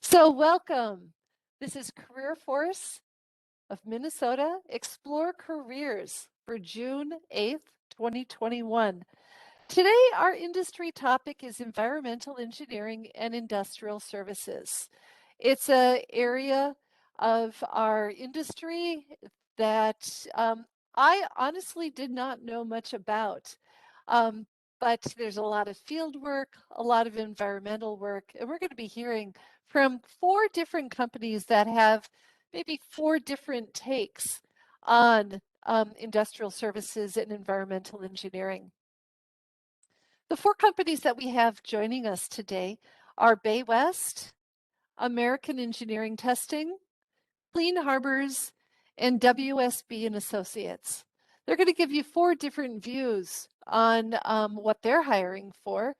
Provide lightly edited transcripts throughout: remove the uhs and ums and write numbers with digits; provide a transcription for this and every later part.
So welcome. This is Career Force of Minnesota Explore Careers for June 8th, 2021. Today, our industry topic is environmental engineering and industrial services. It's an area of our industry that I honestly did not know much about. Um, but there's a lot of field work, a lot of environmental work, and we're going to be hearing from four different companies that have maybe four different takes on industrial services and environmental engineering. The four companies that we have joining us today are Bay West, American Engineering Testing, Clean Harbors, and WSB and Associates. They're going to give you four different views on what they're hiring for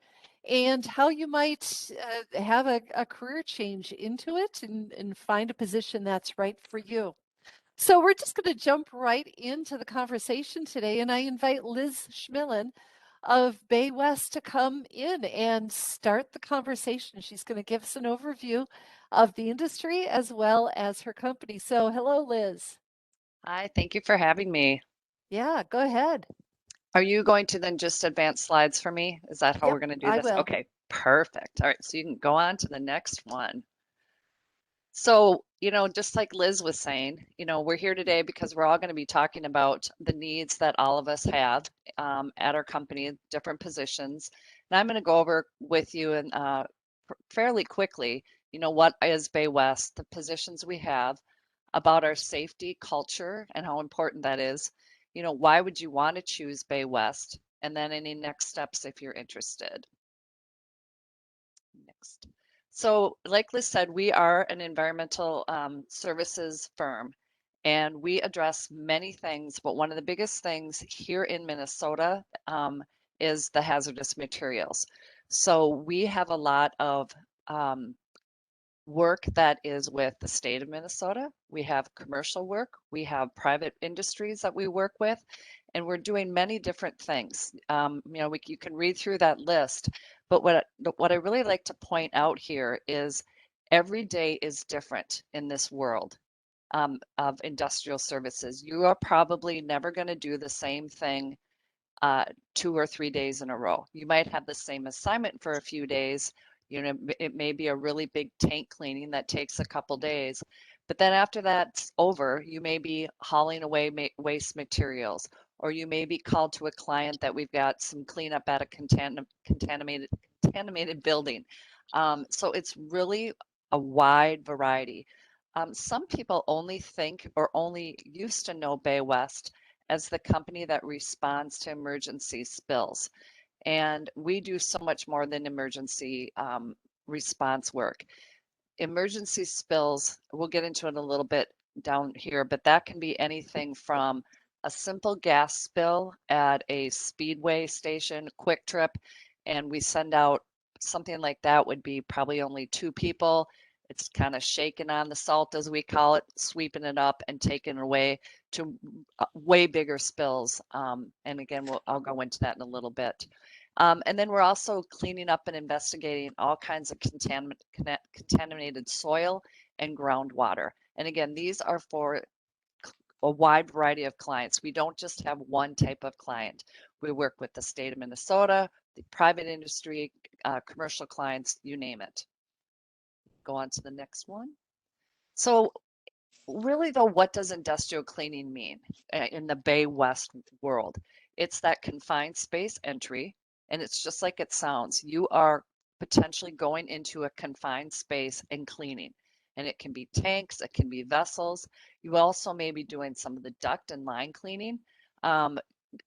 and how you might have a career change into it and find a position that's right for you. So we're just going to jump right into the conversation today, and I invite Liz Schmillen of Bay West to come in and start the conversation. She's going to give us an overview of the industry as well as her company. So hello, Liz. Hi, thank you for having me. Yeah, go ahead. Are you going to then just advance slides for me? Is that how Yep, we're going to do I this? will. Okay, perfect. All right, so you can go on to the next one. So, just like Liz was saying, we're here today because we're all going to be talking about the needs that all of us have at our company, different positions. And I'm going to go over with you and fairly quickly, what is Bay West, the positions we have, about our safety culture and how important that is. Why would you want to choose Bay West? And then any next steps if you're interested. Next. So, like Liz said, we are an environmental services firm and we address many things, but one of the biggest things here in Minnesota is the hazardous materials. So, we have a lot of work that is with the state of Minnesota. We have commercial work, we have private industries that we work with, and we're doing many different things. You can read through that list, but what I really like to point out here is every day is different in this world of industrial services. You are probably never going to do the same thing 2 or 3 days in a row. You might have the same assignment for a few days. It may be a really big tank cleaning that takes a couple days, but then after that's over, you may be hauling away waste materials, or you may be called to a client that we've got some cleanup at a contaminated building. So it's really a wide variety. Some people only think or only used to know Bay West as the company that responds to emergency spills. And we do so much more than emergency response work. Emergency spills, we'll get into it a little bit down here, but that can be anything from a simple gas spill at a speedway station, quick trip, and we send out something like that would be probably only two people. It's kind of shaking on the salt, as we call it, sweeping it up and taking it away to way bigger spills. And again, I'll go into that in a little bit. And then we're also cleaning up and investigating all kinds of contaminated soil and groundwater. And again, these are for a wide variety of clients. We don't just have one type of client. We work with the state of Minnesota, the private industry, commercial clients, you name it. Go on to the next one. So really though, what does industrial cleaning mean in the Bay West world? It's that confined space entry, and it's just like it sounds. You are potentially going into a confined space and cleaning. And it can be tanks, it can be vessels. You also may be doing some of the duct and line cleaning.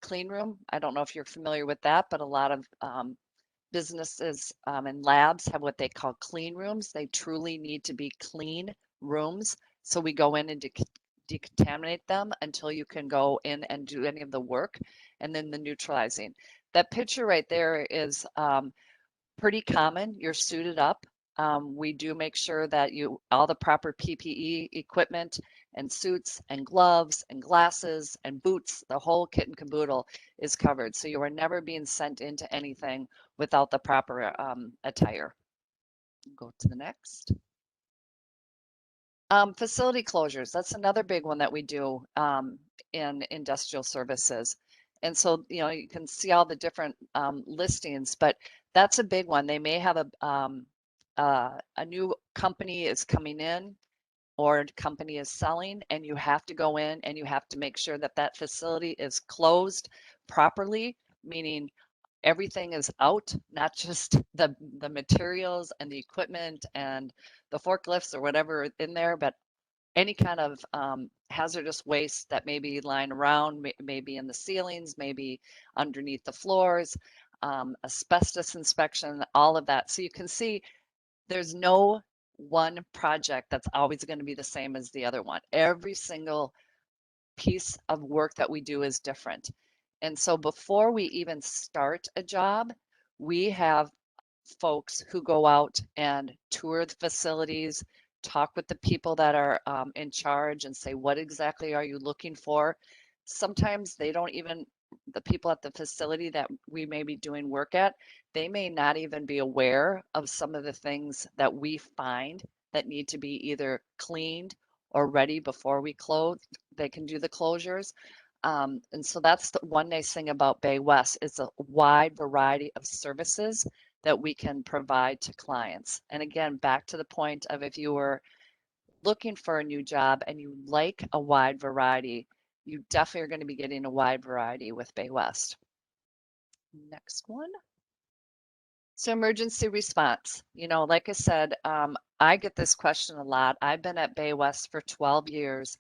Clean room, I don't know if you're familiar with that, but a lot of businesses and labs have what they call clean rooms. They truly need to be clean rooms. So we go in and decontaminate them until you can go in and do any of the work, and then the neutralizing. That picture right there is pretty common. You're suited up. We do make sure that all the proper PPE equipment and suits and gloves and glasses and boots, the whole kit and caboodle is covered. So you are never being sent into anything without the proper attire. Go to the next. Facility closures, that's another big one that we do in industrial services. And so, you can see all the different listings, but that's a big one. They may have a new company is coming in or a company is selling, and you have to go in and you have to make sure that that facility is closed properly, meaning everything is out, not just the materials and the equipment and the forklifts or whatever in there, but any kind of hazardous waste that may be lying around, maybe in the ceilings, maybe underneath the floors, asbestos inspection, all of that. So you can see there's no one project that's always going to be the same as the other one. Every single piece of work that we do is different. And so before we even start a job, we have folks who go out and tour the facilities, talk with the people that are in charge and say, what exactly are you looking for? Sometimes they don't even, the people at the facility that we may be doing work at, they may not even be aware of some of the things that we find that need to be either cleaned or ready before we close. They can do the closures. And so that's the one nice thing about Bay West is a wide variety of services that we can provide to clients. And again, back to the point of if you were looking for a new job and you like a wide variety, you definitely are going to be getting a wide variety with Bay West. Next one. So emergency response, like I said, I get this question a lot. I've been at Bay West for 12 years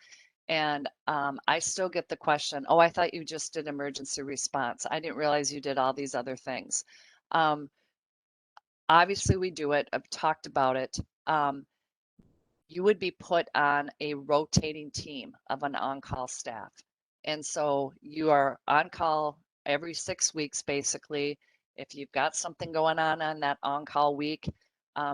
and I still get the question, oh, I thought you just did emergency response. I didn't realize you did all these other things. Um, Obviously, we do it. I've talked about it. Um, you would be put on a rotating team of an on-call staff. And so you are on call every 6 weeks, basically. If you've got something going on that on-call week,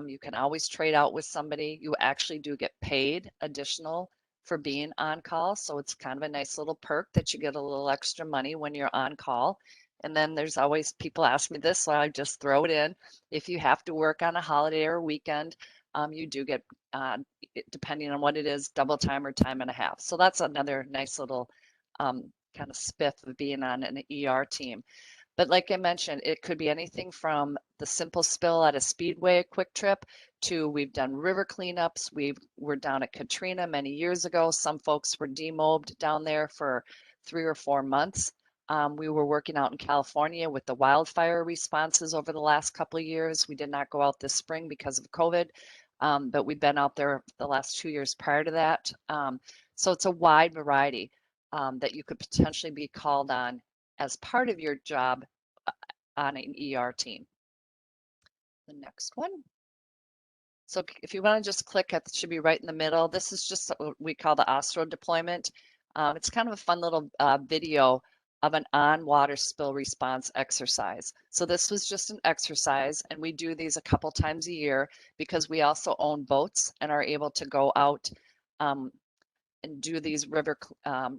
you can always trade out with somebody. You actually do get paid additional for being on call. So it's kind of a nice little perk that you get a little extra money when you're on call. And then there's always people ask me this, so I just throw it in. If you have to work on a holiday or weekend, you do get depending on what it is, double time or time and a half. So that's another nice little kind of spiff of being on an ER team. But like I mentioned, it could be anything from the simple spill at a speedway, a quick trip, to we've done river cleanups. We're down at Katrina many years ago. Some folks were demobbed down there for 3 or 4 months. We were working out in California with the wildfire responses over the last couple of years. We did not go out this spring because of COVID, but we've been out there the last 2 years prior to that. So it's a wide variety that you could potentially be called on as part of your job on an ER team. The next one. So if you want to just click, it should be right in the middle. This is just what we call the Ostro deployment. It's kind of a fun little video of an on-water spill response exercise. So this was just an exercise, and we do these a couple times a year because we also own boats and are able to go out and do these river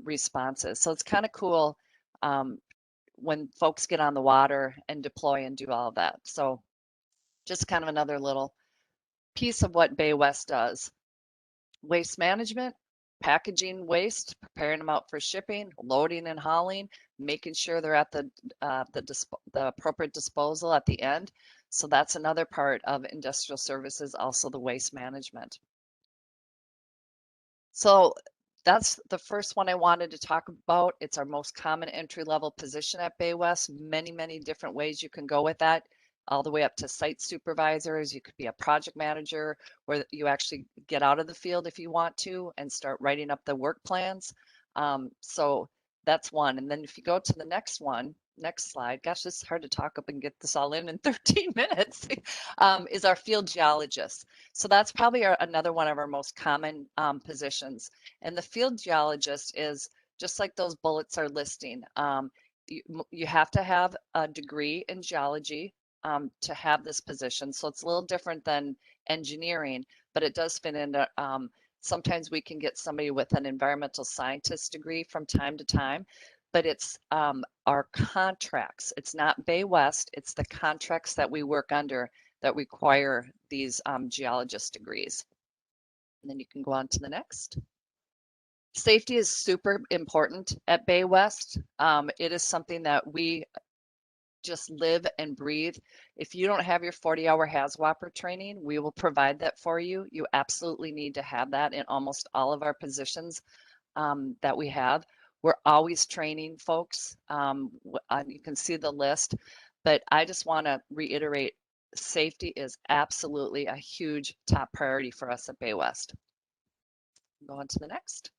responses. So it's kind of cool when folks get on the water and deploy and do all of that. So just kind of another little piece of what Bay West does. Waste management, packaging waste, preparing them out for shipping, loading and hauling, making sure they're at the appropriate disposal at the end. So that's another part of industrial services, also the waste management. So that's the first one I wanted to talk about. It's our most common entry-level position at Bay West. Many, many different ways you can go with that, all the way up to site supervisors. You could be a project manager where you actually get out of the field if you want to and start writing up the work plans. So that's one. And then if you go to the next one, next slide, gosh, it's hard to talk up and get this all in 13 minutes, is our field geologist. So that's probably another one of our most common positions. And the field geologist is just like those bullets are listing. You have to have a degree in geology to have this position. So it's a little different than engineering, but it does fit into, sometimes we can get somebody with an environmental scientist degree from time to time, but it's our contracts. It's not Bay West, it's the contracts that we work under that require these geologist degrees. And then you can go on to the next. Safety is super important at Bay West. It is something that we just live and breathe. If you don't have your 40-hour HAZWOPER training, we will provide that for you. You absolutely need to have that in almost all of our positions that we have. We're always training folks. You can see the list, but I just want to reiterate, safety is absolutely a huge top priority for us at Bay West. Go on to the next.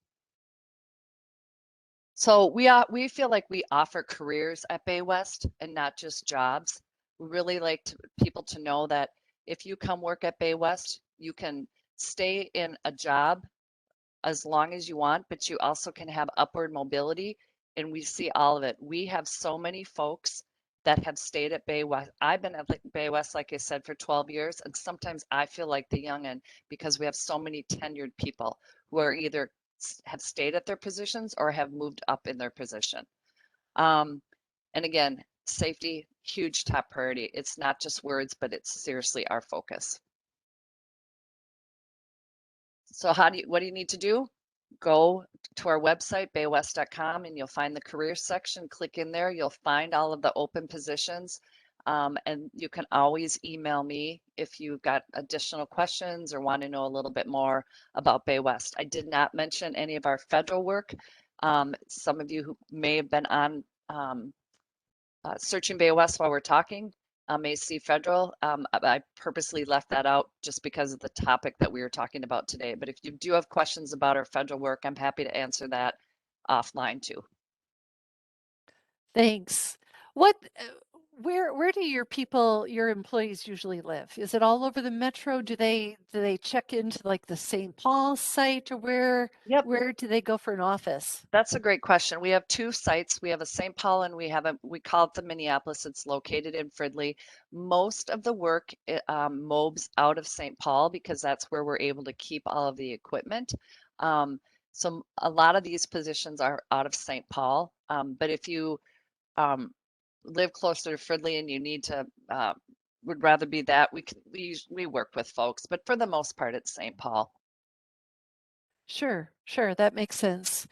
So we feel like we offer careers at Bay West and not just jobs. We really like people to know that if you come work at Bay West, you can stay in a job as long as you want, but you also can have upward mobility, and we see all of it. We have so many folks that have stayed at Bay West. I've been at Bay West, like I said, for 12 years, and sometimes I feel like the youngin' because we have so many tenured people who are either have stayed at their positions or have moved up in their position. And again, safety, huge top priority. It's not just words, but it's seriously our focus. So what do you need to do? Go to our website, baywest.com, and you'll find the career section. Click in there. You'll find all of the open positions. And you can always email me if you've got additional questions or want to know a little bit more about Bay West. I did not mention any of our federal work. Some of you who may have been on Searching Bay West while we're talking may see federal. I purposely left that out just because of the topic that we were talking about today. But if you do have questions about our federal work, I'm happy to answer that offline too. Thanks. Where do your employees usually live? Is it all over the metro? Do they check into like the St. Paul site, or Yep, where do they go for an office? that's a great question. We have two sites. We have a St. Paul and we call it the Minneapolis. It's located in Fridley. Most of the work mobs out of St. Paul because that's where we're able to keep all of the equipment. So a lot of these positions are out of St. Paul. But if you live closer to Fridley and you need to would rather be that, we work with folks, but for the most part it's St. Paul. Sure, that makes sense.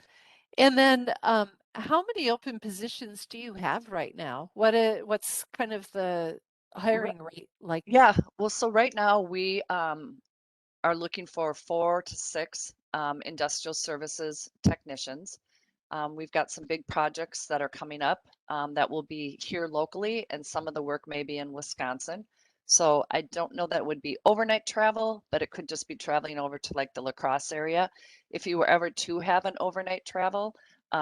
And then, how many open positions do you have right now? What's kind of the hiring rate like? Yeah, well, so right now we are looking for 4 to 6 industrial services technicians. We've got some big projects that are coming up that will be here locally, and some of the work may be in Wisconsin. So I don't know that would be overnight travel, but it could just be traveling over to like the La Crosse area. If you were ever to have an overnight travel,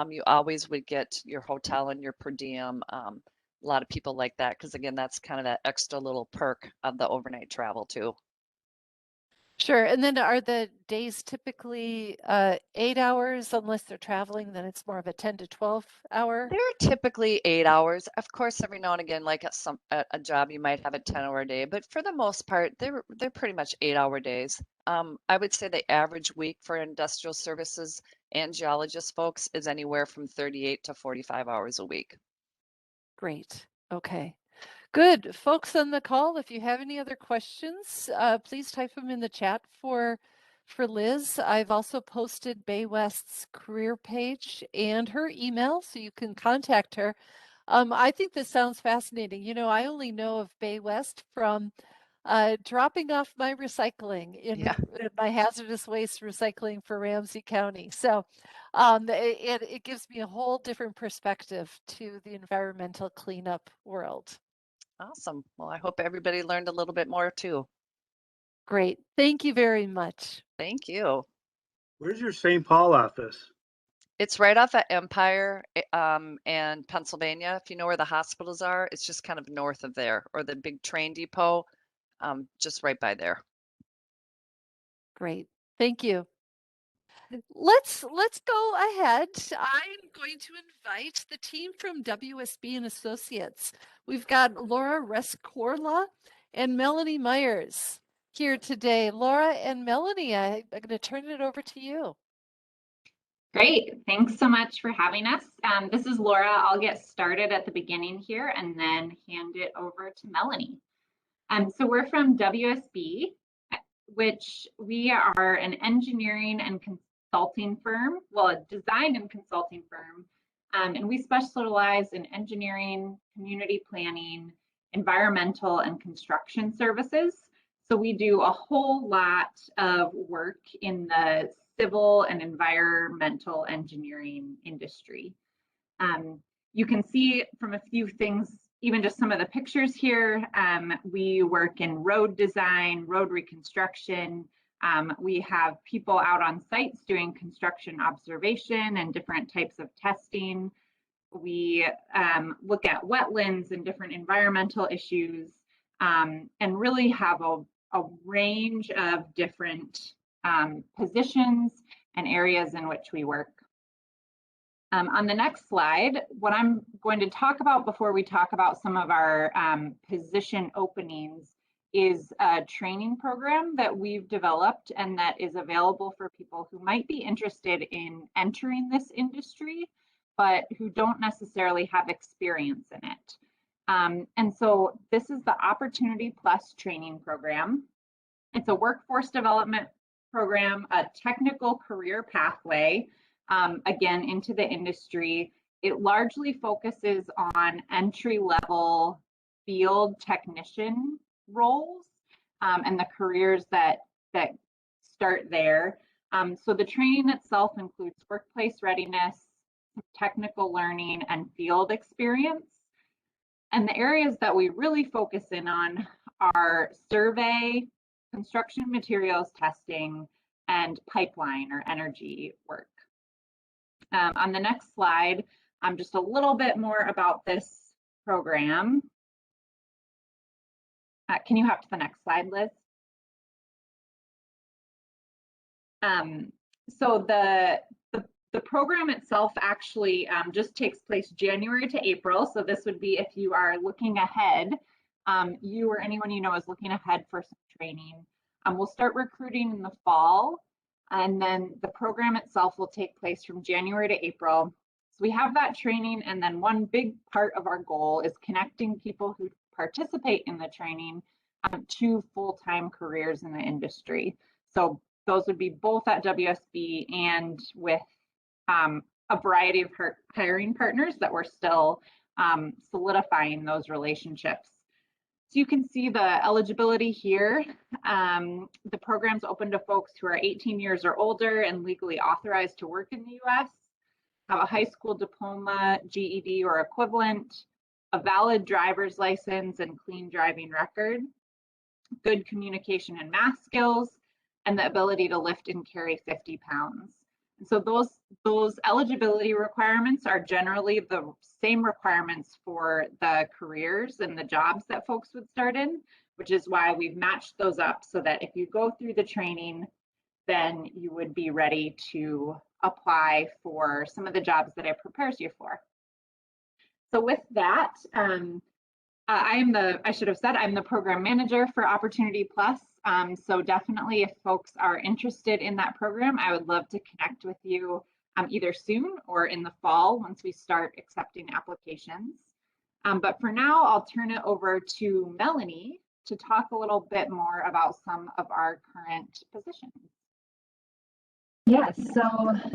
you always would get your hotel and your per diem. A lot of people like that because again, that's kind of that extra little perk of the overnight travel too. Sure. And then are the days typically 8 hours? Unless they're traveling, then it's more of a 10 to 12 hour. They're typically 8 hours. Of course, every now and again, like at a job, you might have a 10-hour day, but for the most part, they're pretty much 8-hour days. I would say the average week for industrial services and geologist folks is anywhere from 38 to 45 hours a week. Great. Okay. Good. Folks on the call, if you have any other questions, please type them in the chat for Liz. I've also posted Bay West's career page and her email, so you can contact her. I think this sounds fascinating. You know, I only know of Bay West from dropping off my recycling in my hazardous waste recycling for Ramsey County. So it gives me a whole different perspective to the environmental cleanup world. Awesome. Well, I hope everybody learned a little bit more too. Great. Thank you very much. Thank you. Where's your St. Paul office? It's right off at Empire and Pennsylvania. If you know where the hospitals are, it's just kind of north of there, or the big train depot, just right by there. Great. Thank you. Let's go ahead. I'm going to invite the team from WSB and Associates. We've got Laura Rescorla and Melanie Myers here today. Laura and Melanie, I'm going to turn it over to you. Great. Thanks so much for having us. This is Laura. I'll get started at the beginning here and then hand it over to Melanie. So we're from WSB. which we are an engineering and consulting firm, well, a design and consulting firm, and we specialize in engineering, community planning, environmental, and construction services. So we do a whole lot of work in the civil and environmental engineering industry. You can see from a few things, even just some of the pictures here, we work in road design, road reconstruction. We have people out on sites doing construction observation and different types of testing. We look at wetlands and different environmental issues, and really have a range of different positions and areas in which we work. On the next slide, what I'm going to talk about before we talk about some of our position openings is a training program that we've developed and that is available for people who might be interested in entering this industry, but who don't necessarily have experience in it. And so this is the Opportunity Plus training program. It's a workforce development program, a technical career pathway, again, into the industry. It largely focuses on entry-level field technician roles and the careers that start there. So the training itself includes workplace readiness, technical learning, and field experience. And the areas that we really focus in on are survey, construction materials testing, and pipeline or energy work. On the next slide, just a little bit more about this program. Can you hop to the next slide, Liz? So the program itself actually just takes place January to April. So this would be if you are looking ahead, you or anyone you know is looking ahead for some training. We'll start recruiting in the fall. And then the program itself will take place from January to April. So we have that training, and then one big part of our goal is connecting people who participate in the training to full-time careers in the industry. So those would be both at WSB and with a variety of hiring partners that we're still solidifying those relationships. So you can see the eligibility here. The program's open to folks who are 18 years or older and legally authorized to work in the US, have a high school diploma, GED or equivalent, a valid driver's license and clean driving record, good communication and math skills, and the ability to lift and carry 50 pounds. And so those eligibility requirements are generally the same requirements for the careers and the jobs that folks would start in, which is why we've matched those up so that if you go through the training, then you would be ready to apply for some of the jobs that it prepares you for. So with that, I should have said, I'm the program manager for Opportunity Plus. So definitely if folks are interested in that program, I would love to connect with you either soon or in the fall once we start accepting applications. But for now, I'll turn it over to Melanie to talk a little bit more about some of our current positions. Yes, so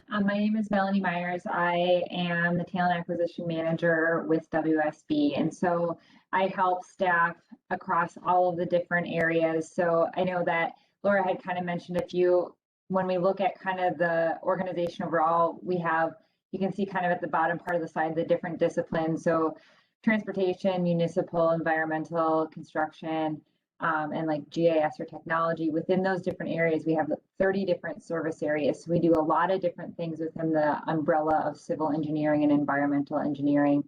my name is Melanie Myers. I am the Talent Acquisition Manager with WSB. And so I help staff across all of the different areas. So I know that Laura had kind of mentioned a few. When we look at kind of the organization overall, we have, you can see kind of at the bottom part of the slide, the different disciplines. So transportation, municipal, environmental, construction, and like GIS or technology. Within those different areas, we have 30 different service areas. So we do a lot of different things within the umbrella of civil engineering and environmental engineering.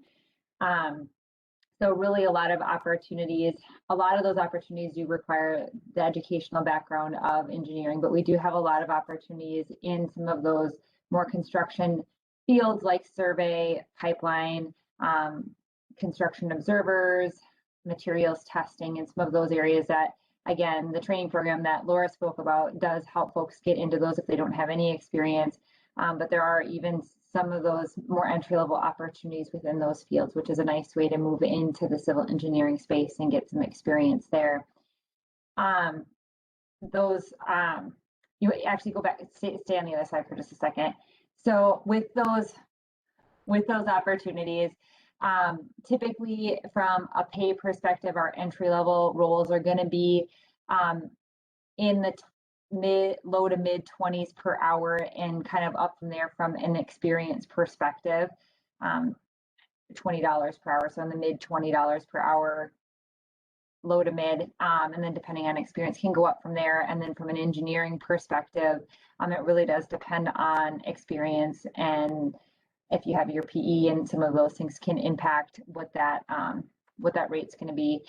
So really a lot of opportunities. A lot of those opportunities do require the educational background of engineering, but we do have a lot of opportunities in some of those more construction fields like survey, pipeline, construction observers, materials testing, and some of those areas that, again, the training program that Laura spoke about does help folks get into those if they don't have any experience. But there are even some of those more entry-level opportunities within those fields, which is a nice way to move into the civil engineering space and get some experience there. those, you actually go back, stay on the other side for just a second. So with those opportunities, typically from a pay perspective, our entry level roles are going to be in the low to mid 20s per hour, and kind of up from there from an experience perspective, $20 per hour. So in the mid $20 per hour, low to mid, and then depending on experience can go up from there. And then from an engineering perspective, it really does depend on experience, and if you have your PE, and some of those things can impact what that rate's going to be.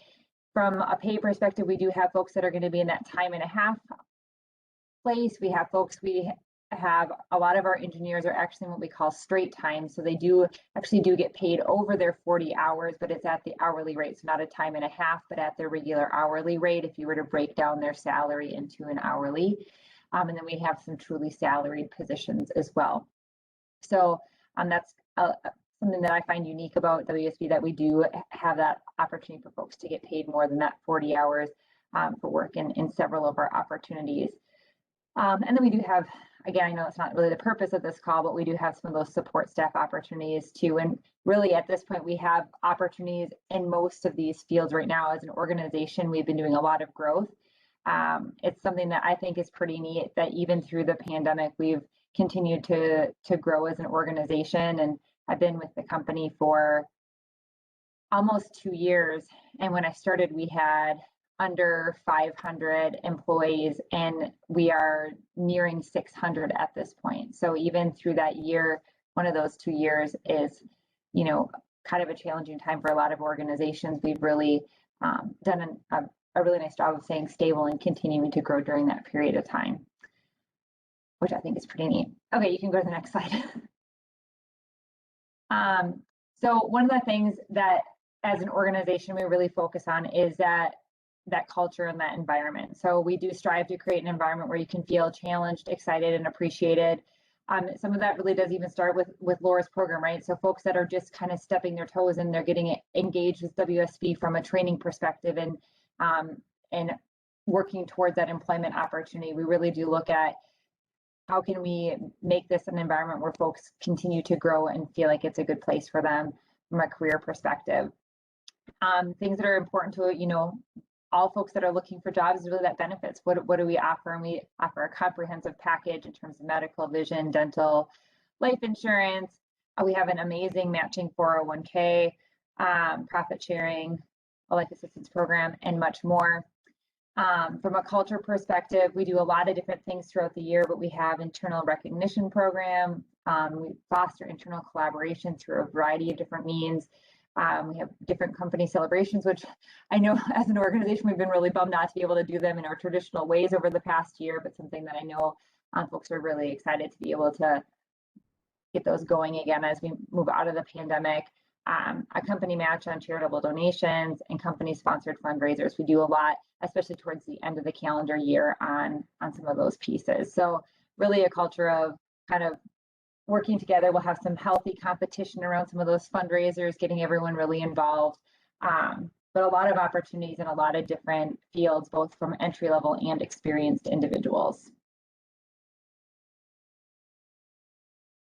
From a pay perspective, we do have folks that are going to be in that time and a half place. We have a lot of our engineers are actually in what we call straight time. So they actually get paid over their 40 hours, but it's at the hourly rate. So not a time and a half, but at their regular hourly rate, if you were to break down their salary into an hourly. And then we have some truly salaried positions as well. So that's something that I find unique about WSB, that we do have that opportunity for folks to get paid more than that 40 hours for work in several of our opportunities. And then we do have, again, I know it's not really the purpose of this call, but we do have some of those support staff opportunities too. And really at this point, we have opportunities in most of these fields right now. As an organization, we've been doing a lot of growth. It's something that I think is pretty neat, that even through the pandemic, we've continued to grow as an organization. And I've been with the company for almost 2 years. And when I started, we had under 500 employees, and we are nearing 600 at this point. So even through that year, one of those 2 years is, kind of a challenging time for a lot of organizations. We've really done a really nice job of staying stable and continuing to grow during that period of time, which I think is pretty neat. Okay, you can go to the next slide. So one of the things that as an organization we really focus on is that culture and that environment. So we do strive to create an environment where you can feel challenged, excited, and appreciated. Some of that really does even start with Laura's program, right? So folks that are just kind of stepping their toes and they're getting engaged with WSB from a training perspective, and working towards that employment opportunity. We really do look at how can we make this an environment where folks continue to grow and feel like it's a good place for them from a career perspective. Things that are important to, all folks that are looking for jobs is really that benefits. What do we offer? And we offer a comprehensive package in terms of medical, vision, dental, life insurance. We have an amazing matching 401k, profit sharing, a life assistance program, and much more. From a culture perspective, we do a lot of different things throughout the year, but we have internal recognition program. We foster internal collaboration through a variety of different means. We have different company celebrations, which I know as an organization, we've been really bummed not to be able to do them in our traditional ways over the past year, but something that I know folks are really excited to be able to get those going again as we move out of the pandemic. A company match on charitable donations and company sponsored fundraisers. We do a lot, especially towards the end of the calendar year on some of those pieces. So really a culture of kind of working together. We'll have some healthy competition around some of those fundraisers, getting everyone really involved. But a lot of opportunities in a lot of different fields, both from entry level and experienced individuals.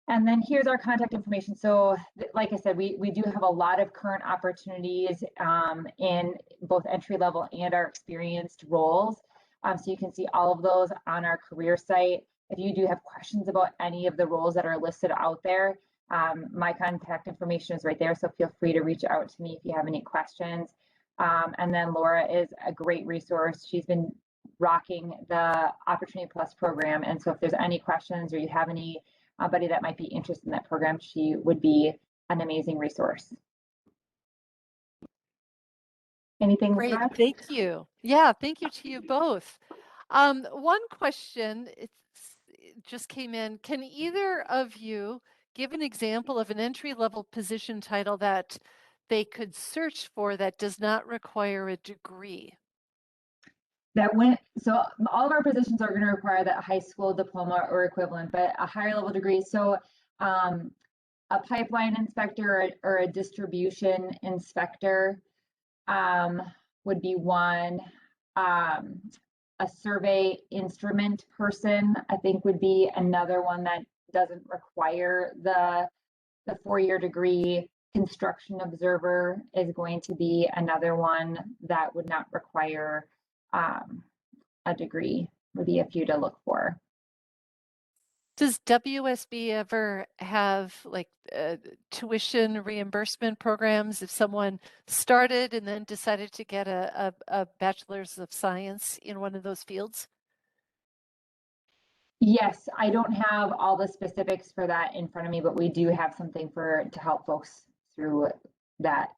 And then here's our contact information. So like I said, we do have a lot of current opportunities in both entry level and our experienced roles. So you can see all of those on our career site. If you do have questions about any of the roles that are listed out there, my contact information is right there. So feel free to reach out to me if you have any questions. And then Laura is a great resource. She's been rocking the Opportunity Plus program. And so if there's any questions or you have anybody that might be interested in that program, she would be an amazing resource. Anything? Great, Laura? thank you. Yeah, thank you to you both. One question, it just came in. Can either of you give an example of an entry-level position title that they could search for that does not require a degree? So all of our positions are going to require that high school diploma or equivalent, but a higher level degree. So a pipeline inspector or a distribution inspector would be one. a survey instrument person, I think, would be another one that doesn't require the 4-year degree. Construction observer is going to be another one that would not require a degree, would be a few to look for. Does WSB ever have like tuition reimbursement programs if someone started and then decided to get a bachelor's of science in one of those fields? Yes, I don't have all the specifics for that in front of me, but we do have something to help folks through that.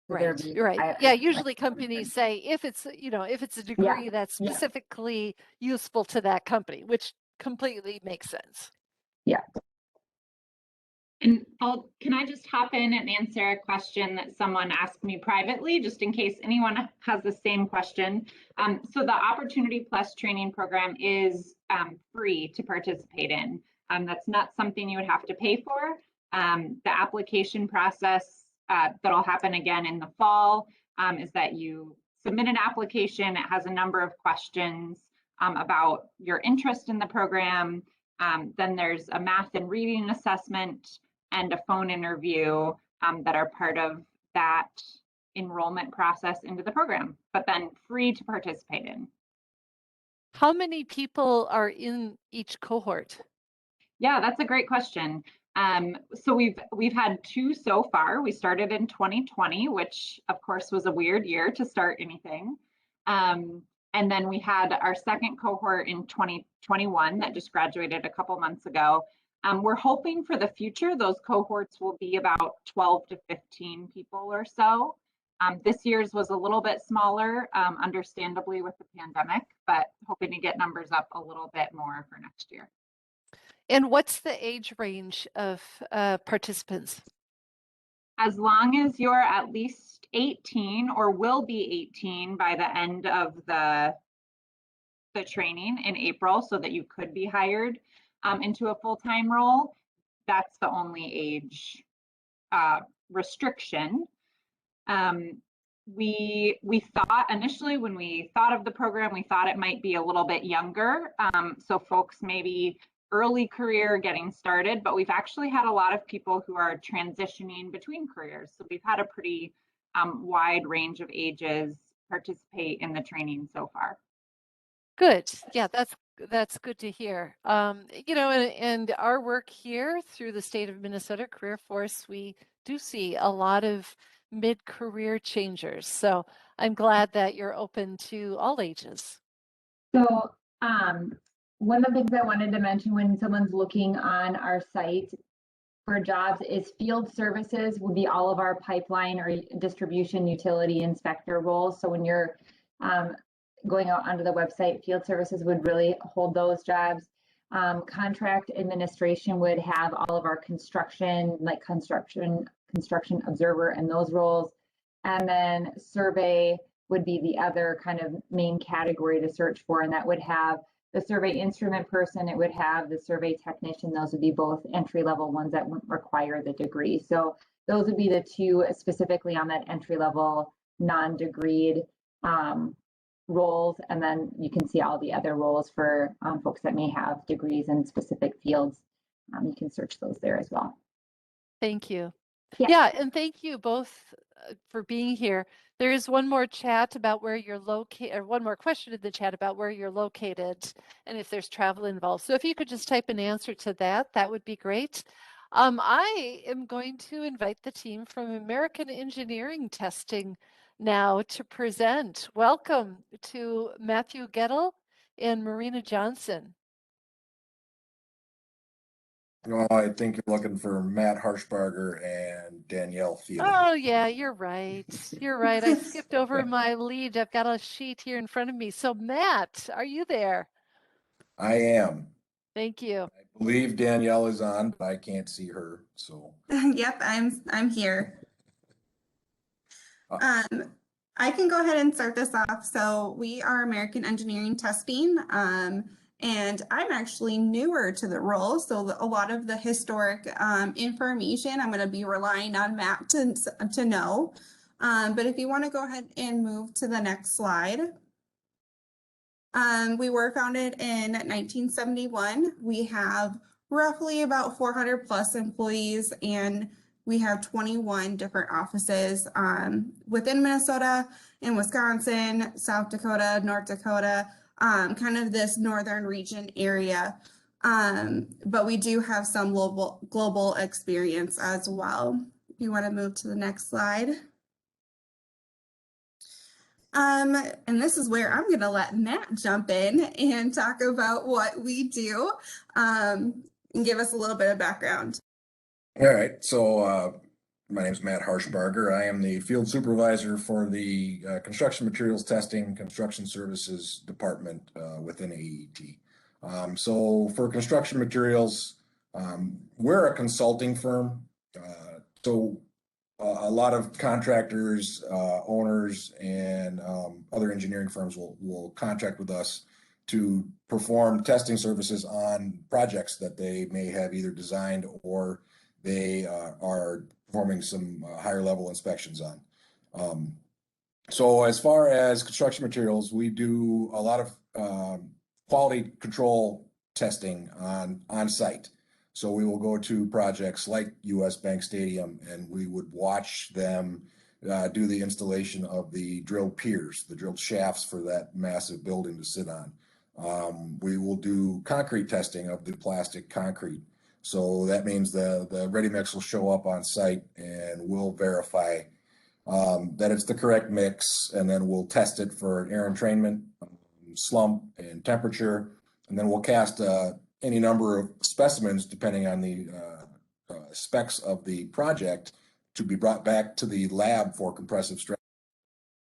Right, you're right. Yeah, usually companies say if it's, if it's a degree that's specifically useful to that company, which completely makes sense. Yeah. And can I just hop in and answer a question that someone asked me privately, just in case anyone has the same question? So the Opportunity Plus training program is free to participate in. That's not something you would have to pay for. The application process that'll happen again in the fall is that you submit an application. It has a number of questions about your interest in the program. Then there's a math and reading assessment and a phone interview that are part of that enrollment process into the program, but then free to participate in. How many people are in each cohort? Yeah, that's a great question. So we've had 2 so far. We started in 2020, which of course was a weird year to start anything. And then we had our second cohort in 2021 that just graduated a couple months ago. We're hoping for the future, those cohorts will be about 12 to 15 people or so. This year's was a little bit smaller, understandably with the pandemic, but hoping to get numbers up a little bit more for next year. And what's the age range of participants? As long as you're at least 18 or will be 18 by the end of the training in April, so that you could be hired into a full-time role, that's the only age restriction. We thought initially when we thought of the program, we thought it might be a little bit younger. So folks maybe early career getting started, but we've actually had a lot of people who are transitioning between careers. So we've had a pretty wide range of ages participate in the training so far. Good. Yeah, that's good to hear. And our work here through the state of Minnesota Career Force, we do see a lot of mid-career changers. So I'm glad that you're open to all ages. So one of the things I wanted to mention when someone's looking on our site for jobs is field services would be all of our pipeline or distribution utility inspector roles. So when you're going out onto the website, field services would really hold those jobs. Contract administration would have all of our construction, like construction observer and those roles. And then survey would be the other kind of main category to search for, and that would have the survey instrument person, it would have the survey technician. Those would be both entry-level ones that wouldn't require the degree. So those would be the 2 specifically on that entry-level non-degreed roles, and then you can see all the other roles for folks that may have degrees in specific fields. You can search those there as well. Thank you. Yeah, and thank you both for being here. There is one more chat about where you're located, or one more question in the chat about where you're located and if there's travel involved. So if you could just type an answer to that, that would be great. I am going to invite the team from American Engineering Testing now to present. Welcome to Matthew Gettle and Marina Johnson. Oh, I think you're looking for Matt Harshbarger and Danielle Thielen. Oh, yeah, you're right. You're right. I skipped over my lead. I've got a sheet here in front of me. So, Matt, are you there? I am. Thank you. I believe Danielle is on, but I can't see her. So. Yep, I'm here. I can go ahead and start this off. So we are American Engineering Testing, and I'm actually newer to the role. So a lot of the historic information I'm going to be relying on Matt to know. But if you want to go ahead and move to the next slide. We were founded in 1971. We have roughly about 400 plus employees, and we have 21 different offices within Minnesota, in Wisconsin, South Dakota, North Dakota, kind of this northern region area. But we do have some global experience as well. If you want to move to the next slide. And this is where I'm going to let Matt jump in and talk about what we do, and give us a little bit of background. All right, so my name is Matt Harshbarger. I am the field supervisor for the construction materials testing, construction services department within AET. So for construction materials, we're a consulting firm. So a lot of contractors, owners, and other engineering firms will contract with us to perform testing services on projects that they may have either designed or they are performing some higher level inspections on. So as far as construction materials, we do a lot of quality control testing on site. So we will go to projects like US Bank Stadium, and we would watch them do the installation of the drilled piers, the drilled shafts for that massive building to sit on. We will do concrete testing of the plastic concrete. So that means the ready mix will show up on site, and we'll verify that it's the correct mix, and then we'll test it for air entrainment, slump, and temperature, and then we'll cast any number of specimens depending on the specs of the project to be brought back to the lab for compressive stress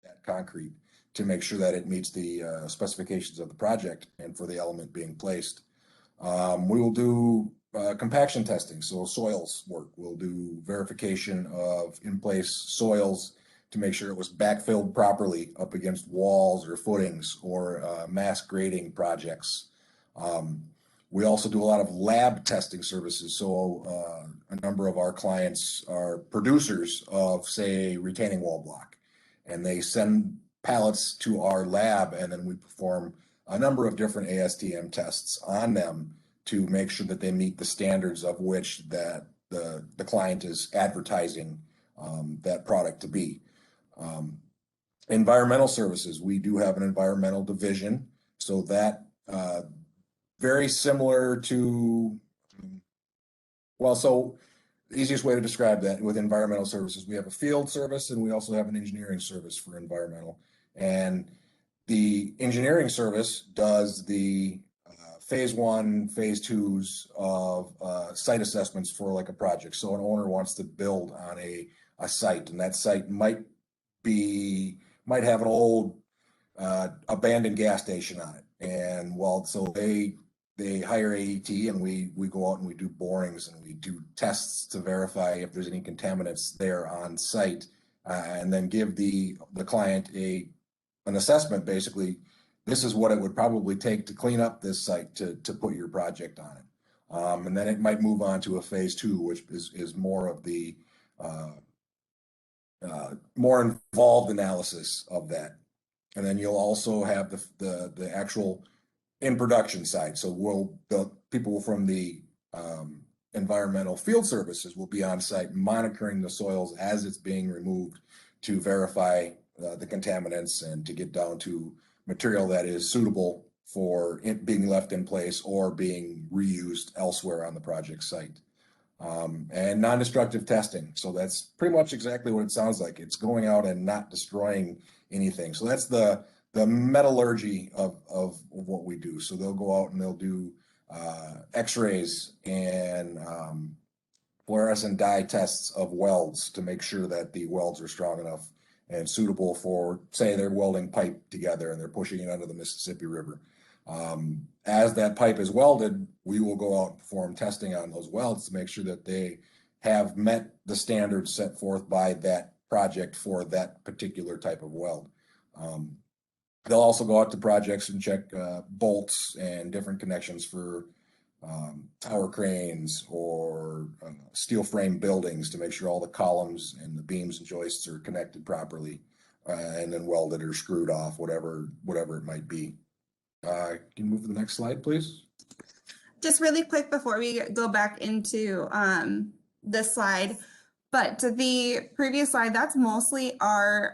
that concrete to make sure that it meets the specifications of the project and for the element being placed. We will do compaction testing, so soils work. We'll do verification of in-place soils to make sure it was backfilled properly up against walls or footings or mass grading projects. We also do a lot of lab testing services. So a number of our clients are producers of, say, retaining wall block, and they send pallets to our lab, and then we perform a number of different ASTM tests on them to make sure that they meet the standards of which that the client is advertising that product to be. Environmental services, we do have an environmental division, so that very similar to, well, so the easiest way to describe that with environmental services, we have a field service and we also have an engineering service for environmental. And the engineering service does the phase one, phase twos of site assessments for like a project. So an owner wants to build on a site, and that site might have an old abandoned gas station on it. And well, so they hire AET, and we go out and we do borings and we do tests to verify if there's any contaminants there on site, and then give the client an assessment. Basically, this is what it would probably take to clean up this site to put your project on it. And then it might move on to a phase two, which is more of the more involved analysis of that. And then you'll also have the actual in production side. So the people from the environmental field services will be on site monitoring the soils as it's being removed to verify the contaminants and to get down to material that is suitable for it being left in place or being reused elsewhere on the project site. And non-destructive testing. So that's pretty much exactly what it sounds like. It's going out and not destroying anything. So that's the metallurgy of what we do. So they'll go out and they'll do x-rays and fluorescent dye tests of welds to make sure that the welds are strong enough and suitable for, say, they're welding pipe together and they're pushing it under the Mississippi River. As that pipe is welded, we will go out and perform testing on those welds to make sure that they have met the standards set forth by that project for that particular type of weld. They'll also go out to projects and check bolts and different connections for tower cranes or steel frame buildings to make sure all the columns and the beams and joists are connected properly, and then welded or screwed off, whatever it might be. Can you move to the next slide, please? Just really quick before we go back into this slide, but to the previous slide, that's mostly our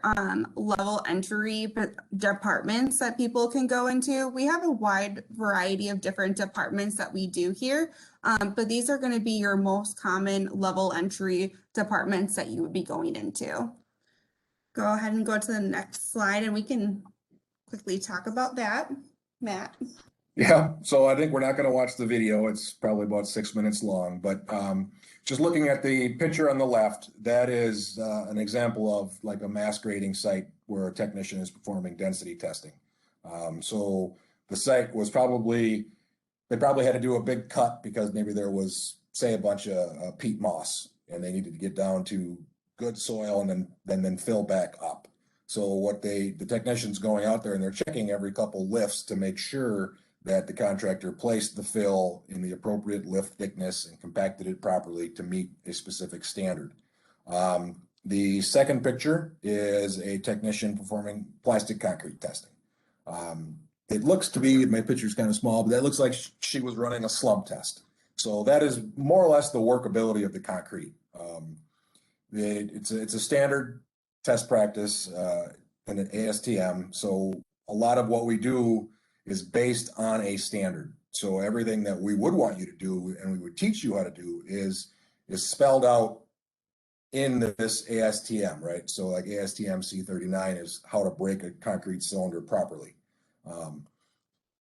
level entry departments that people can go into. We have a wide variety of different departments that we do here, but these are going to be your most common level entry departments that you would be going into. Go ahead and go to the next slide and we can quickly talk about that. Matt. Yeah, so I think we're not going to watch the video. It's probably about 6 minutes long, but just looking at the picture on the left, that is an example of like a mass grading site where a technician is performing density testing. So the site was they probably had to do a big cut because maybe there was, say, a bunch of peat moss and they needed to get down to good soil and then fill back up. So the technician's going out there and they're checking every couple lifts to make sure that the contractor placed the fill in the appropriate lift thickness and compacted it properly to meet a specific standard. The second picture is a technician performing plastic concrete testing. It looks to be, my picture's kind of small, but that looks like she was running a slump test. So that is more or less the workability of the concrete. It's a standard test practice in an ASTM. So a lot of what we do is based on a standard. So everything that we would want you to do and we would teach you how to do is spelled out in this ASTM, right? So like ASTM C39 is how to break a concrete cylinder properly. I'm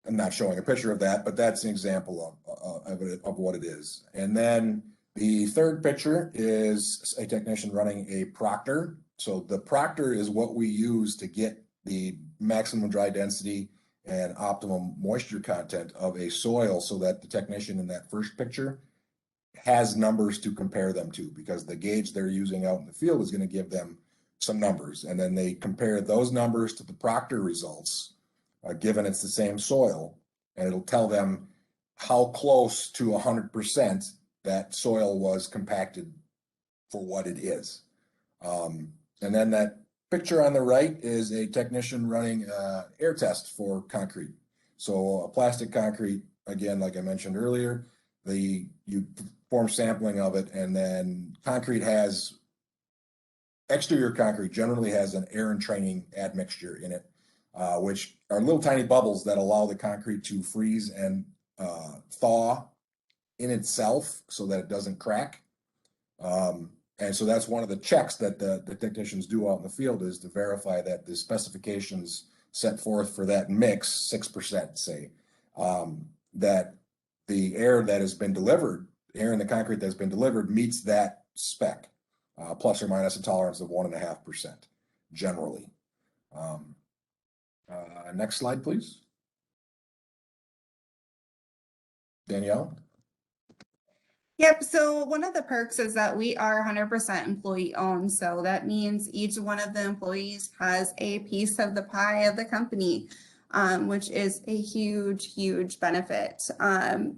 not showing a picture of that, but that's an example of what it is. And then the third picture is a technician running a proctor. So the proctor is what we use to get the maximum dry density and optimum moisture content of a soil so that the technician in that first picture has numbers to compare them to, because the gauge they're using out in the field is going to give them some numbers. And then they compare those numbers to the proctor results, given it's the same soil, and it'll tell them how close to 100% that soil was compacted for what it is. And then that picture on the right is a technician running air test for concrete. So a plastic concrete, again, like I mentioned earlier, you perform sampling of it, and then exterior concrete generally has an air entraining admixture in it, which are little tiny bubbles that allow the concrete to freeze and thaw in itself so that it doesn't crack. And so that's one of the checks that the technicians do out in the field, is to verify that the specifications set forth for that mix, 6%, say, that the air that has been delivered, air in the concrete that's been delivered, meets that spec, plus or minus a tolerance of 1.5% generally. Next slide, please. Danielle? Yep, so one of the perks is that we are 100% employee owned. So that means each one of the employees has a piece of the pie of the company, which is a huge, huge benefit.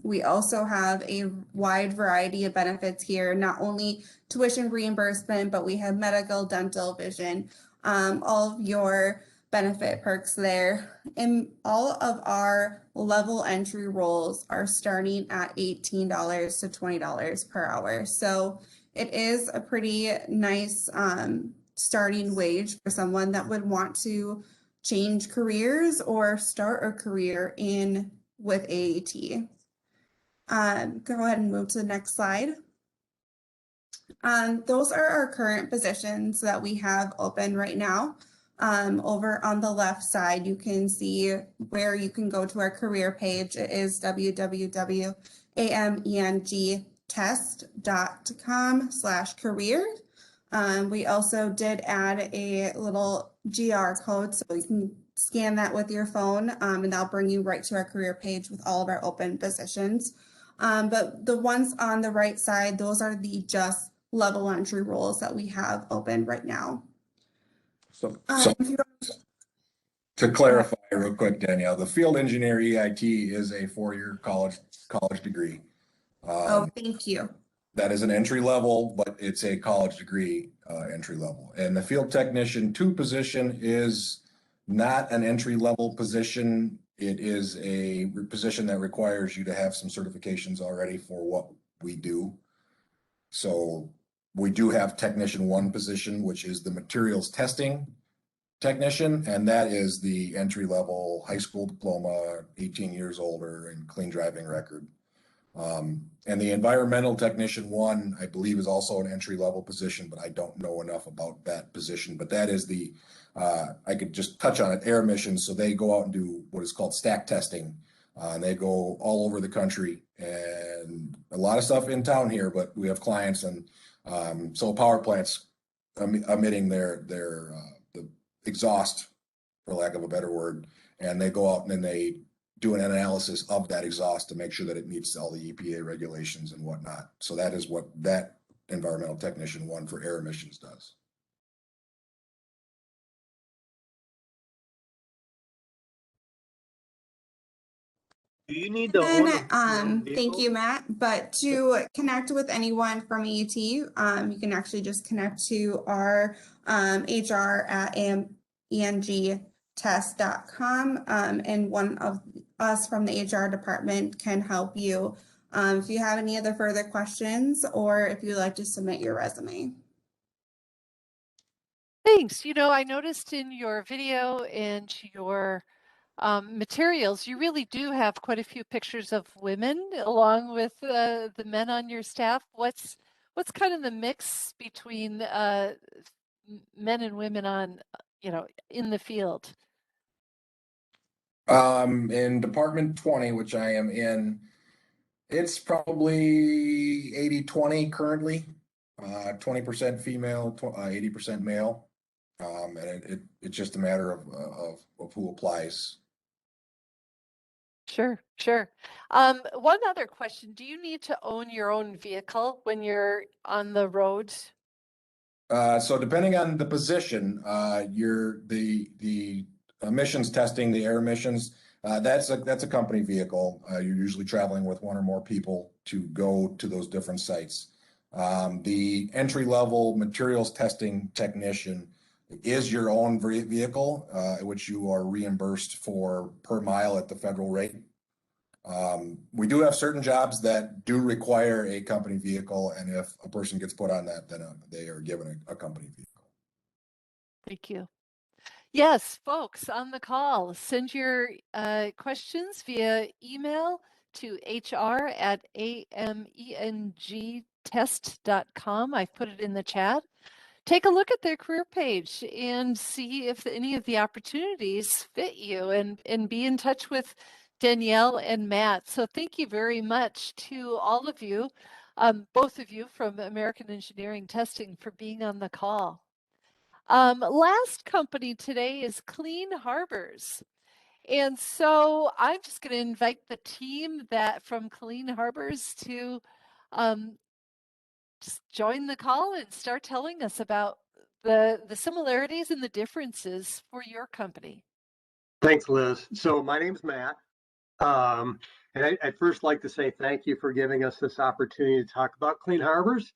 We also have a wide variety of benefits here, not only tuition reimbursement, but we have medical, dental, vision, all of your benefit perks there. And all of our level entry roles are starting at $18 to $20 per hour. So it is a pretty nice starting wage for someone that would want to change careers or start a career with AAT. Go ahead and move to the next slide. Those are our current positions that we have open right now. Over on the left side, you can see where you can go to our career page. It is www.amengtest.com/career. We also did add a little GR code, so you can scan that with your phone, and that'll bring you right to our career page with all of our open positions. But the ones on the right side, those are the just level entry roles that we have open right now. So to clarify real quick, Danielle, the field engineer EIT is a 4-year college degree. Thank you. That is an entry level, but it's a college degree entry level. And the field technician 2 position is not an entry level position. It is a position that requires you to have some certifications already for what we do. So we do have technician 1 position, which is the materials testing technician, and that is the entry level high school diploma, 18 years older, and clean driving record. And the environmental technician 1, I believe, is also an entry level position, but I don't know enough about that position. But that is the, I could just touch on it, air emissions. So they go out and do what is called stack testing. And they go all over the country, and a lot of stuff in town here, but we have clients and so power plants emitting the exhaust, for lack of a better word, and they go out and then they do an analysis of that exhaust to make sure that it meets all the EPA regulations and whatnot. So that is what that environmental technician 1 for air emissions does. Do you need to own a Thank vehicle? you, Matt. But to connect with anyone from AET, you can actually just connect to our HR at engtest.com, and one of us from the HR department can help you if you have any other further questions or if you'd like to submit your resume. Thanks. You know, I noticed in your video and your materials, you really do have quite a few pictures of women along with the men on your staff. What's kind of the mix between men and women on, in the field? In Department 20, which I am in, it's probably 80-20 currently. 20% female, 80% male. And it's just a matter of who applies. Sure, sure. One other question. Do you need to own your own vehicle when you're on the road? So depending on the position, the emissions testing, the air emissions, that's a company vehicle. You're usually traveling with 1 or more people to go to those different sites. The entry level materials testing technician is your own vehicle, which you are reimbursed for per mile at the federal rate. We do have certain jobs that do require a company vehicle, and if a person gets put on that, then they are given a company vehicle. Thank you. Yes, folks on the call, send your questions via email to hr@amengtest.com. I've put it in the chat. Take a look at their career page and see if any of the opportunities fit you, and be in touch with Danielle and Matt. So thank you very much to all of you, both of you from American Engineering Testing, for being on the call. Last company today is Clean Harbors. And so I'm just going to invite the team from Clean Harbors to just join the call and start telling us about the similarities and the differences for your company. Thanks, Liz. So my name's Matt. And I'd first like to say thank you for giving us this opportunity to talk about Clean Harbors.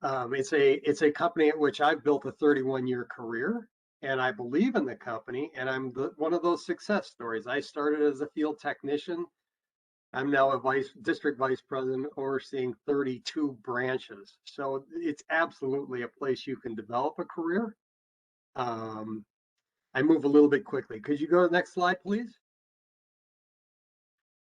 It's a company at which I've built a 31-year career, and I believe in the company, and I'm one of those success stories. I started as a field technician. I'm now a district vice president overseeing 32 branches. So it's absolutely a place you can develop a career. I move a little bit quickly. Could you go to the next slide, please?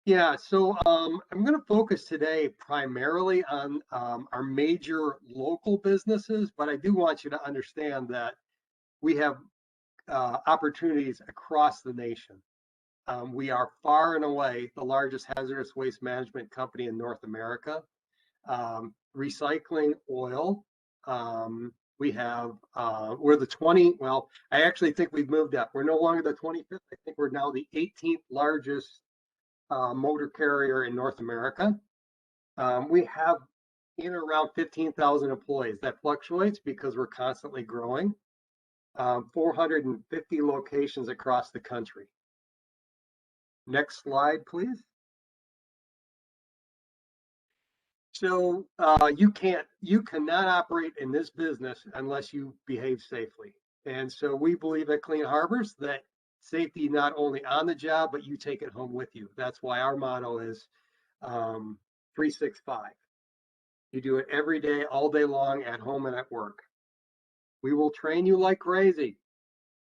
Yeah, so I'm going to focus today primarily on our major local businesses, but I do want you to understand that we have opportunities across the nation. We are far and away the largest hazardous waste management company in North America. Recycling oil, we're the 20, well, I actually think we've moved up. We're no longer the 25th. I think we're now the 18th largest motor carrier in North America. We have in around 15,000 employees. That fluctuates because we're constantly growing. 450 locations across the country. Next slide, please. So you cannot operate in this business unless you behave safely. And so we believe at Clean Harbors that safety not only on the job, but you take it home with you. That's why our motto is 365. You do it every day, all day long, at home and at work. We will train you like crazy.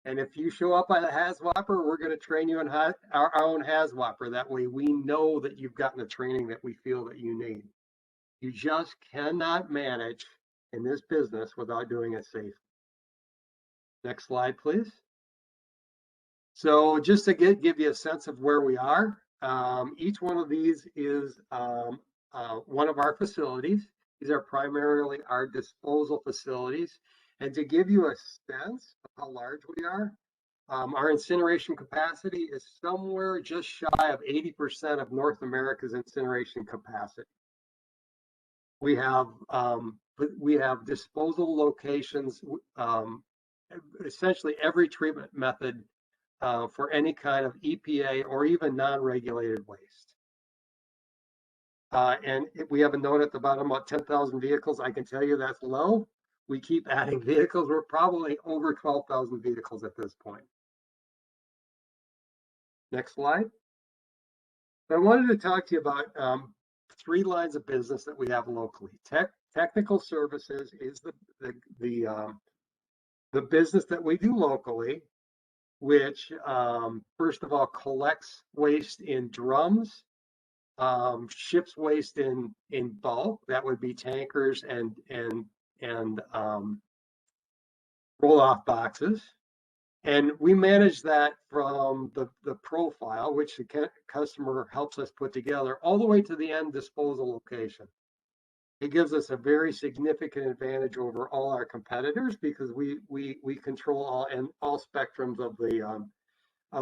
And if you show up at a HAZWOPER, we're going to train you in our own HAZWOPER. That way we know that you've gotten the training that we feel that you need. You just cannot manage in this business without doing it safe. Next slide, please. So just to give you a sense of where we are, each one of these is one of our facilities. These are primarily our disposal facilities. And to give you a sense of how large we are, our incineration capacity is somewhere just shy of 80% of North America's incineration capacity. We have disposal locations, essentially every treatment method for any kind of EPA or even non-regulated waste. And we have a note at the bottom about 10,000 vehicles. I can tell you that's low. We keep adding vehicles. We're probably over 12,000 vehicles at this point. Next slide. I wanted to talk to you about 3 lines of business that we have locally. Technical services is the business that we do locally, which first of all collects waste in drums, ships waste in bulk. That would be tankers and roll-off boxes. And we manage that from the profile, which the customer helps us put together, all the way to the end disposal location. It gives us a very significant advantage over all our competitors because we control all spectrums of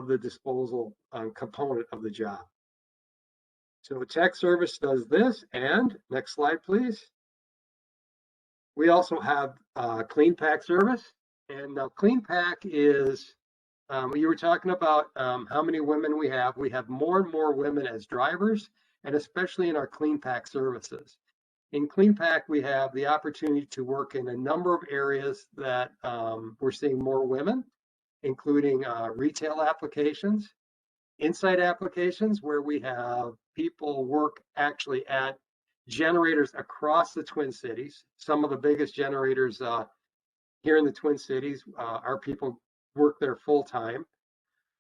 the disposal component of the job. So tech service does this, and next slide, please. We also have clean pack service. And now clean pack is, you were talking about how many women we have. We have more and more women as drivers, and especially in our clean pack services. In clean pack, we have the opportunity to work in a number of areas that we're seeing more women, including retail applications, inside applications where we have people work actually at generators across the Twin Cities. Some of the biggest generators here in the Twin Cities, our people work there full time.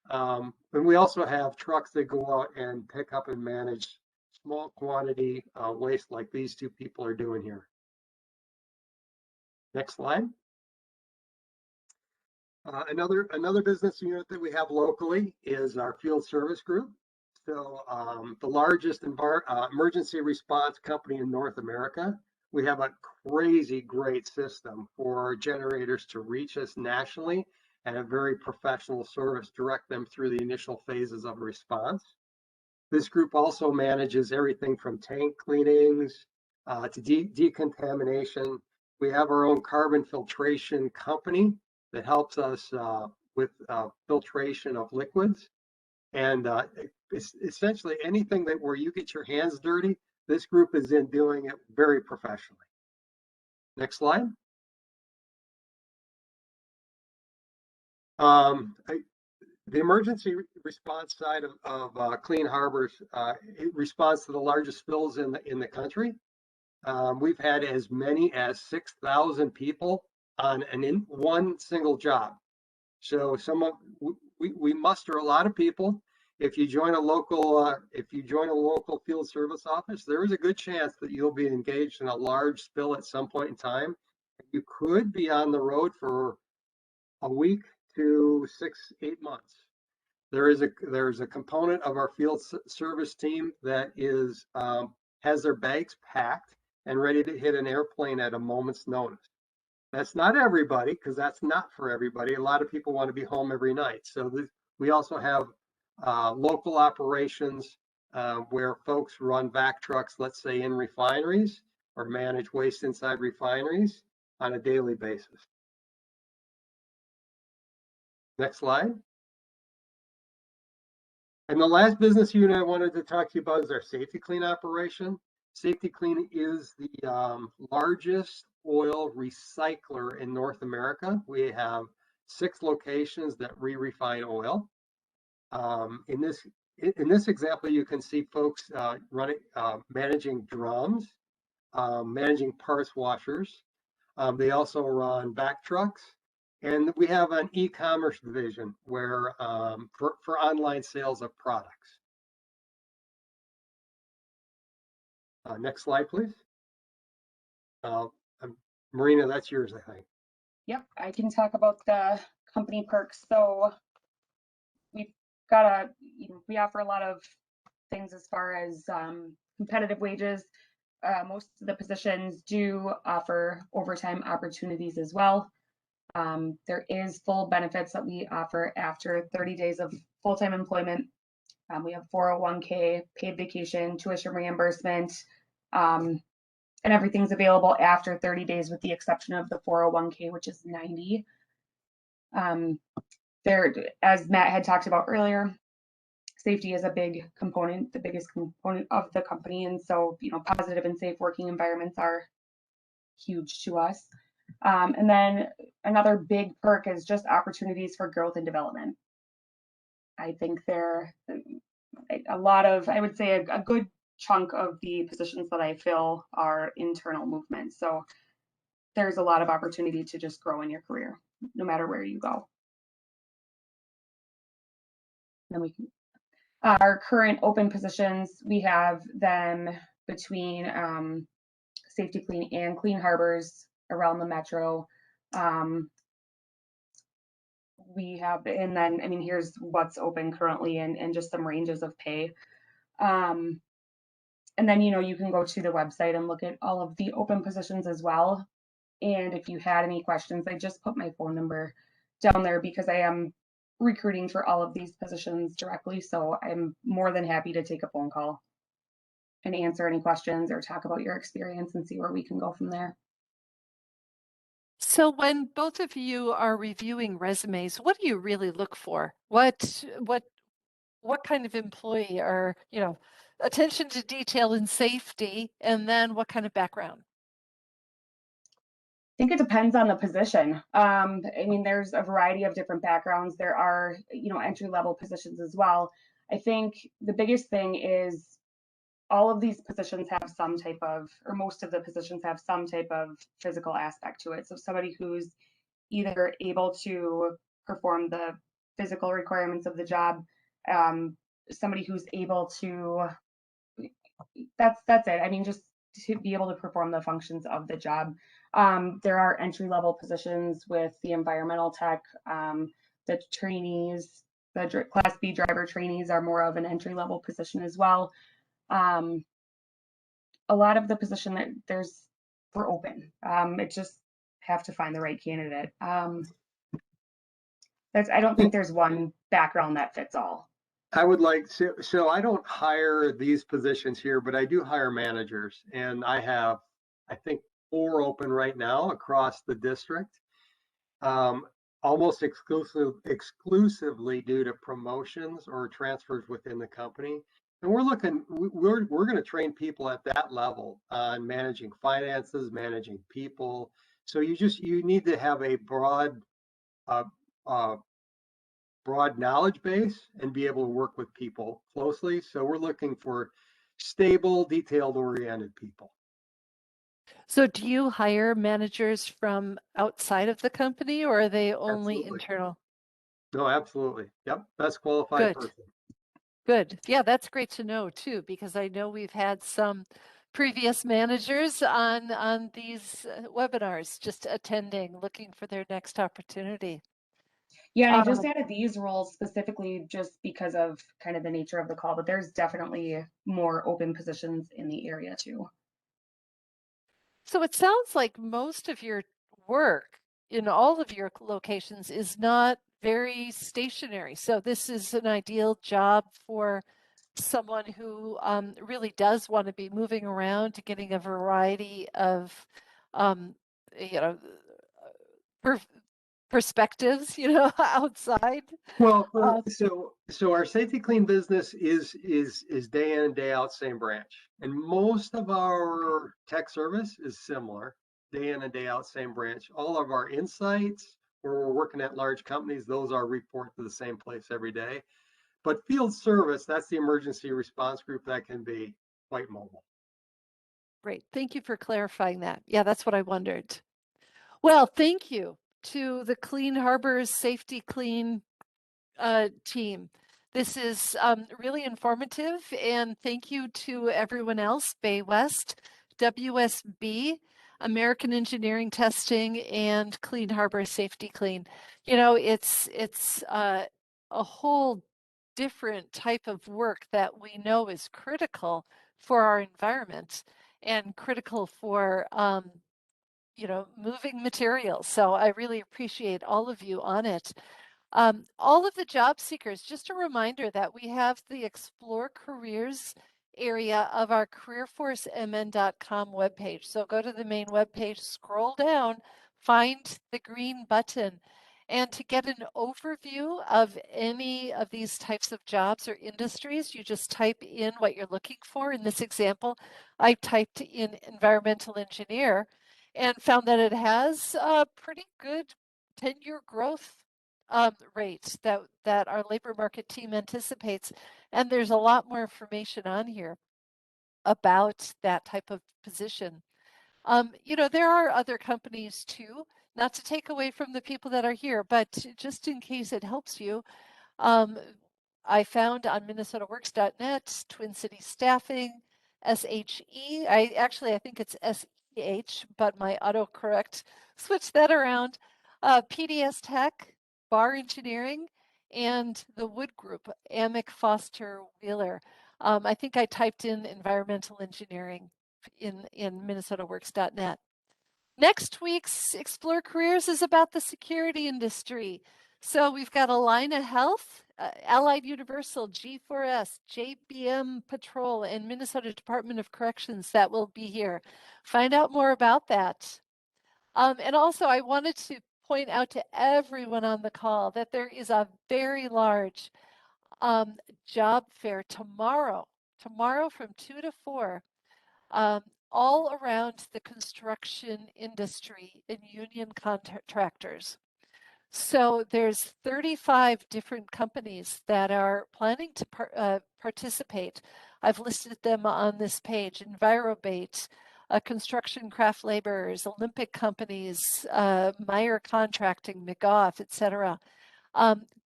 And we also have trucks that go out and pick up and manage small quantity waste like these 2 people are doing here. Next slide. Another business unit that we have locally is our field service group. So the largest emergency response company in North America. We have a crazy great system for generators to reach us nationally and a very professional service, direct them through the initial phases of response. This group also manages everything from tank cleanings to decontamination. We have our own carbon filtration company that helps us with filtration of liquids. And essentially anything where you get your hands dirty, this group is in doing it very professionally. Next slide. The emergency response side of Clean Harbors, it responds to the largest spills in the country. We've had as many as 6,000 people on one single job. So we muster a lot of people. If you join a local field service office, there is a good chance that you'll be engaged in a large spill at some point in time. You could be on the road for a week to 6-8 months. There is a component of our field service team that has their bags packed and ready to hit an airplane at a moment's notice. That's not everybody, because that's not for everybody. A lot of people want to be home every night. So we also have local operations where folks run vac trucks, let's say in refineries, or manage waste inside refineries on a daily basis. Next slide. And the last business unit I wanted to talk to you about is our Safety-Kleen operation. Safety-Kleen is the largest oil recycler in North America. We have 6 locations that re-refine oil. In this example, you can see folks managing drums, managing parts washers. They also run back trucks. And we have an e-commerce division where for online sales of products. Next slide, please. Marina, that's yours, I think. Yep, I can talk about the company perks. So we've got we offer a lot of things as far as competitive wages. Most of the positions do offer overtime opportunities as well. There is full benefits that we offer after 30 days of full-time employment. We have 401k, paid vacation, tuition reimbursement, and everything's available after 30 days with the exception of the 401k, which is 90. As Matt had talked about earlier, safety is a big component, the biggest component of the company. And so, positive and safe working environments are huge to us. And then another big perk is just opportunities for growth and development. I think there a lot of, I would say a good chunk of the positions that I fill are internal movements. So there's a lot of opportunity to just grow in your career, no matter where you go. Then we can, our current open positions, we have them between Safety Clean and Clean Harbors around the metro. We have, and then, I mean, here's what's open currently and just some ranges of pay. And then, you can go to the website and look at all of the open positions as well. And if you had any questions, I just put my phone number down there because I am recruiting for all of these positions directly. So I'm more than happy to take a phone call and answer any questions or talk about your experience and see where we can go from there. So when both of you are reviewing resumes, what do you really look for? What kind of employee are, attention to detail and safety, and then what kind of background? I think it depends on the position. I mean, there's a variety of different backgrounds. There are, entry-level positions as well. I think the biggest thing is all of these positions have some type of, or most of the positions have some type of physical aspect to it. So somebody who's either able to perform the physical requirements of the job, somebody who's able to, that's it. I mean, just to be able to perform the functions of the job. There are entry-level positions with the environmental tech, the trainees, the Class B driver trainees are more of an entry-level position as well. A lot of the position that we're open. It just have to find the right candidate. I don't think there's one background that fits all. I would like to, so I don't hire these positions here, but I do hire managers, and I have, I think, 4 open right now across the district, almost exclusively due to promotions or transfers within the company. And we're going to train people at that level on managing finances, managing people. So you need to have a broad knowledge base and be able to work with people closely. So we're looking for stable, detailed-oriented people. So do you hire managers from outside of the company, or are they only Absolutely. internal? No, absolutely. Yep, best qualified Good. person. Good. Yeah, that's great to know too, because I know we've had some previous managers on these webinars just attending, looking for their next opportunity. Yeah, and I just added these roles specifically just because of kind of the nature of the call, but there's definitely more open positions in the area too. So it sounds like most of your work in all of your locations is not very stationary. So this is an ideal job for someone who really does want to be moving around, to getting a variety of, you know, perspectives, outside. Well, so our Safety Clean business is day in and day out, same branch, and most of our tech service is similar, day in and day out, same branch. All of our insights, where we're working at large companies, those are report to the same place every day. But field service, that's the emergency response group that can be quite mobile. Great. Thank you for clarifying that. Yeah, that's what I wondered. Well, thank you to the Clean Harbors Safety Clean team. This is really informative, and thank you to everyone else, Bay West, WSB, American Engineering Testing, and Clean Harbors Safety Clean. You know, it's a whole different type of work that we know is critical for our environment and critical for you know, moving materials. So I really appreciate all of you on it. All of the job seekers, just a reminder that we have the Explore Careers area of our careerforcemn.com webpage. So go to the main webpage, scroll down, find the green button. And to get an overview of any of these types of jobs or industries, you just type in what you're looking for. In this example, I typed in environmental engineer and found that it has a pretty good 10-year growth rate that our labor market team anticipates. And there's a lot more information on here about that type of position. You know, there are other companies too, not to take away from the people that are here, but just in case it helps you, I found on minnesotaworks.net, Twin Cities Staffing, SHE. I think it's SEH, but my autocorrect switched that around. PDS Tech, Bar Engineering, and the Wood Group, Amick Foster Wheeler. I think I typed in environmental engineering in minnesotaworks.net. Next week's Explore Careers is about the security industry. So we've got Alina Health, Allied Universal, G4S, JBM Patrol, and Minnesota Department of Corrections that will be here. Find out more about that. And also I wanted to point out to everyone on the call that there is a very large job fair tomorrow from 2 to 4. All around the construction industry and union contractors. So there's 35 different companies that are planning to participate. I've listed them on this page: Envirobate, Construction Craft Laborers, Olympic Companies, Meyer Contracting, McGough, etc.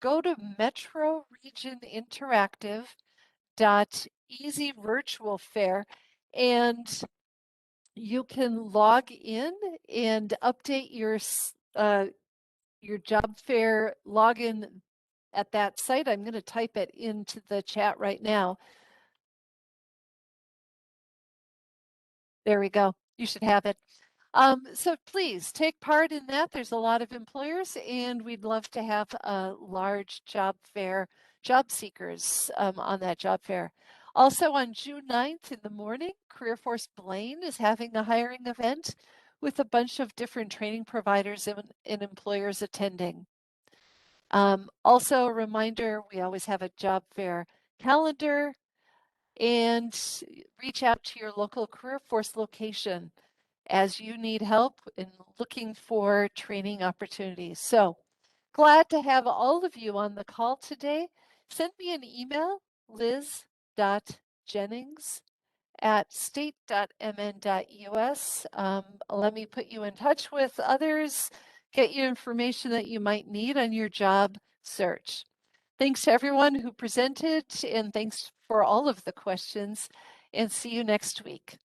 Go to Metro Region Interactive.easy virtual fair and you can log in and update your job fair login at that site. I'm going to type it into the chat right now. There we go. You should have it. So please take part in that. There's a lot of employers and we'd love to have a large job seekers on that job fair. Also on June 9th in the morning, CareerForce Blaine is having a hiring event with a bunch of different training providers and employers attending. Also a reminder, we always have a job fair calendar and reach out to your local CareerForce location as you need help in looking for training opportunities. So glad to have all of you on the call today. Send me an email, liz.jennings@state.mn.us. Let me put you in touch with others, get you information that you might need on your job search. Thanks to everyone who presented and thanks for all of the questions and see you next week.